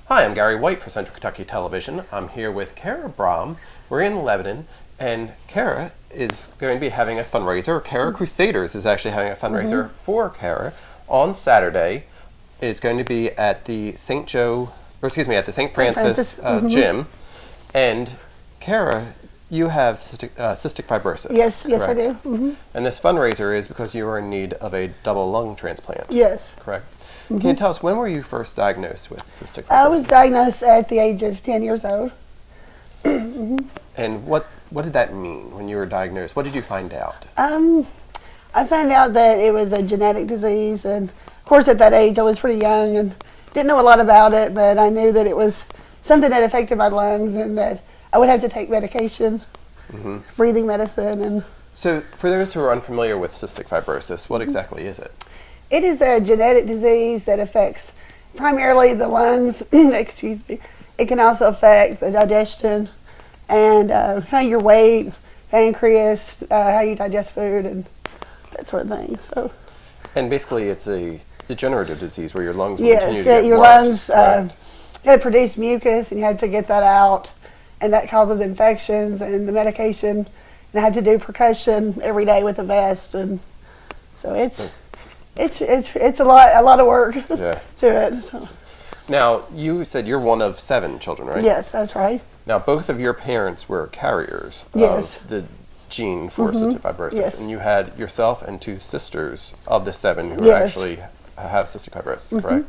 Hi, I'm Gary White for Central Kentucky Television. I'm here with Cara Brahm. We're in Lebanon, and Cara is going to be having a fundraiser. Cara Crusaders is actually having a fundraiser for Cara on Saturday. It's going to be at the St. Francis gym. And Cara, you have cystic fibrosis. Yes, I do. And this fundraiser is because you are in need of a double lung transplant. Yes. Correct. Can you tell us, when were you first diagnosed with cystic fibrosis? I was diagnosed at the age of 10 years old. And what did that mean when you were diagnosed? What did you find out? I found out that it was a genetic disease, and of course at that age I was pretty young and didn't know a lot about it, but I knew that it was something that affected my lungs and that I would have to take medication, breathing medicine. And so for those who are unfamiliar with cystic fibrosis, what exactly is it? it is a genetic disease that affects primarily the lungs. Excuse me. It can also affect the digestion and how your weight, pancreas, how you digest food, and that sort of thing. So. And basically, it's a degenerative disease where your lungs will yes, continue to get your worse. lungs got to produce mucus, and you have to get that out, and that causes infections. And the medication, and I had to do percussion every day with a vest, and so it's a lot of work to it. So. Now, you said you're one of 7 children, right? Yes, that's right. Now, both of your parents were carriers Yes. of the gene for cystic fibrosis, Yes. and you had yourself and 2 sisters of the 7 who Yes. actually have cystic fibrosis, correct?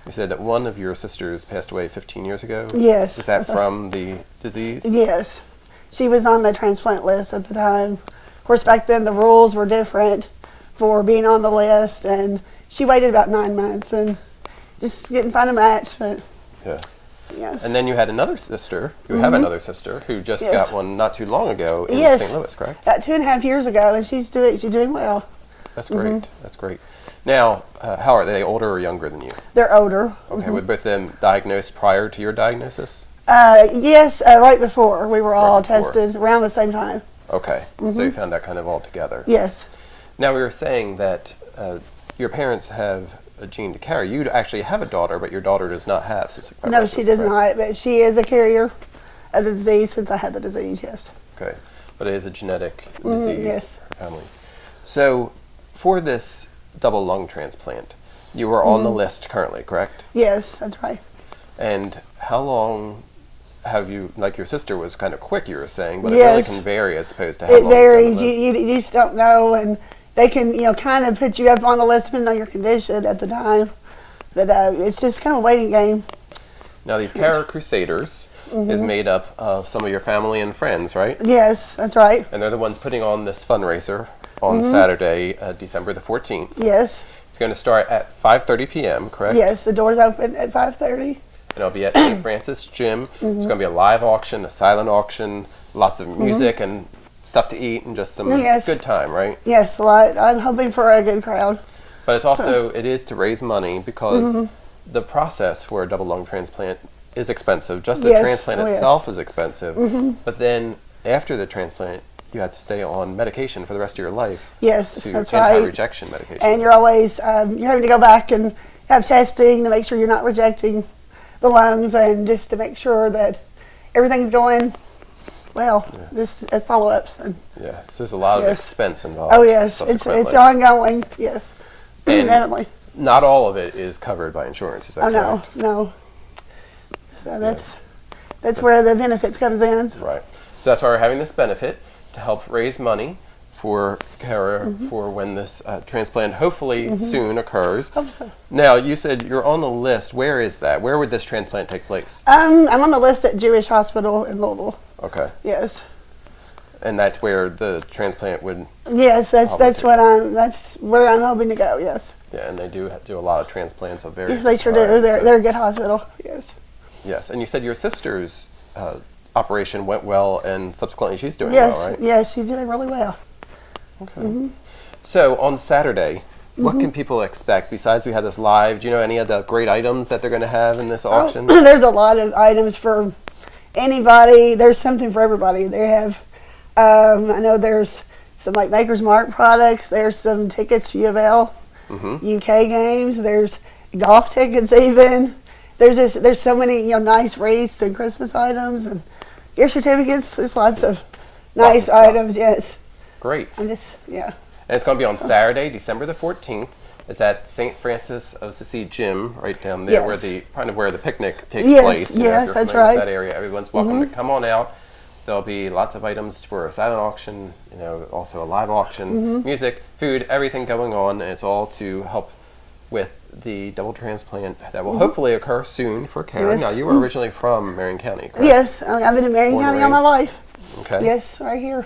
You said that one of your sisters passed away 15 years ago? Yes. Was that from the disease? Yes. She was on the transplant list at the time. Of course, back then the rules were different for being on the list, and she waited about 9 months and just didn't find a match. But Yeah. yes. And then you had another sister, you have another sister, who just Yes. got one not too long ago in Yes. St. Louis, correct? About 2.5 years ago, and she's doing well. That's great. That's great. Now, how are they, older or younger than you? They're older. Okay, were both of them diagnosed prior to your diagnosis? Yes, right before. We were all before. tested around the same time. Okay, so you found that kind of all together. Yes. Now, we were saying that your parents have a gene to carry. You actually have a daughter, but your daughter does not have cystic fibrosis. No, she does correct? not, but she is a carrier of the disease since I had the disease, yes. Okay, but it is a genetic disease yes. for families. So, for this double lung transplant, you were on the list currently, correct? Yes, that's right. And how long have you, like your sister was kind of quick, you were saying, but it really Yes. can vary as opposed to how It long it's on the varies. list. You just don't know, and they can, kind of put you up on the list depending on your condition at the time. But it's just kind of a waiting game. Now, these Cara Crusaders is made up of some of your family and friends, right? Yes, that's right. And they're the ones putting on this fundraiser on Saturday, December the 14th. Yes. It's going to start at 5:30 p.m., correct? Yes, the doors open at 5:30. And it'll be at St. Francis Gym. It's going to be a live auction, a silent auction, lots of music and stuff to eat, and just some good time, right? Yes, a lot. I'm hoping for a good crowd. But it's also, it is to raise money because the process for a double lung transplant is expensive. Just the transplant itself is expensive. But then after the transplant, you have to stay on medication for the rest of your life. Yes, to that's right. anti-rejection medication. And you're always, you're having to go back and have testing to make sure you're not rejecting the lungs, and just to make sure that everything's going well. This follow-ups. And yeah, so there's a lot of expense involved. oh yes, it's ongoing. Yes, And definitely. not all of it is covered by insurance. Is that correct? No. So that's where the benefits comes in. Right. So that's why we're having this benefit to help raise money for Cara for when this transplant hopefully soon occurs. Hope so. Now, you said you're on the list. Where is that? Where would this transplant take place? I'm on the list at Jewish Hospital in Louisville. Okay. Yes. And that's where the transplant would... Yes, that's where I'm hoping to go. Yes. Yeah, and they do a lot of transplants of various Yes, they sure do. They're a good hospital. Yes. Yes, and you said your sister's operation went well, and subsequently she's doing well, right? Yes, she's doing really well. Okay. So on Saturday, what can people expect besides we have this live? Do you know any of the great items that they're going to have in this auction? There's a lot of items for anybody. There's something for everybody. They have, I know there's some like Maker's Mark products. There's some tickets for U of L, UK games. There's golf tickets even. there's so many nice wreaths and Christmas items and gift certificates. There's lots of nice of stuff. items. Yes. Great. I'm just And it's going to be on Saturday, December the 14th. It's at St. Francis of Assisi Gym, right down there, Yes. where the picnic takes Yes, place. yes, if you're that's familiar with right. that area, everyone's welcome to come on out. There'll be lots of items for a silent auction, also a live auction, music, food, everything going on, and it's all to help with the double transplant that will hopefully occur soon for Cara. Yes. Now, you were originally from Marion County, correct? Yes, I've been in Marion Born and County all my raised? life. Okay. Yes, right here.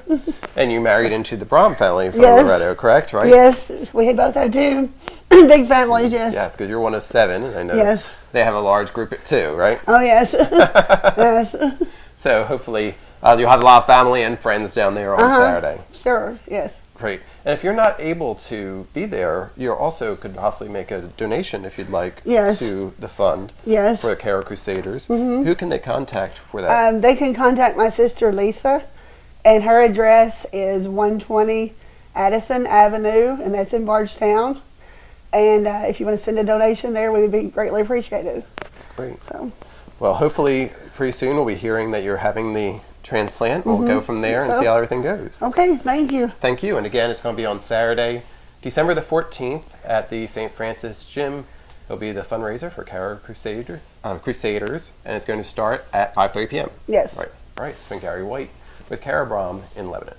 And you married into the Brahm family from Yes. Loretto, correct? Right? Yes, we both have two big families. Yes. Yes, because you're one of 7, and I know Yes. they have a large group at 2, right? Oh yes. Yes. So hopefully you'll have a lot of family and friends down there on Saturday. Sure. Yes. Great. And if you're not able to be there, you also could possibly make a donation if you'd like Yes. to the fund Yes. for the Cara Crusaders. Who can they contact for that? They can contact my sister Lisa, and her address is 120 Addison Avenue, and that's in Bardstown. And if you want to send a donation there, we would be greatly appreciated. Great. So, Well, hopefully pretty soon we'll be hearing that you're having the transplant. We'll go from there and So- see how everything goes. okay, thank you. Thank you. And again, it's going to be on Saturday, December the 14th at the St. Francis Gym. It'll be the fundraiser for Cara Crusaders, and it's going to start at 5:30 p.m. Yes. Right. All right. It's been Gary White with Cara Brahm in Lebanon.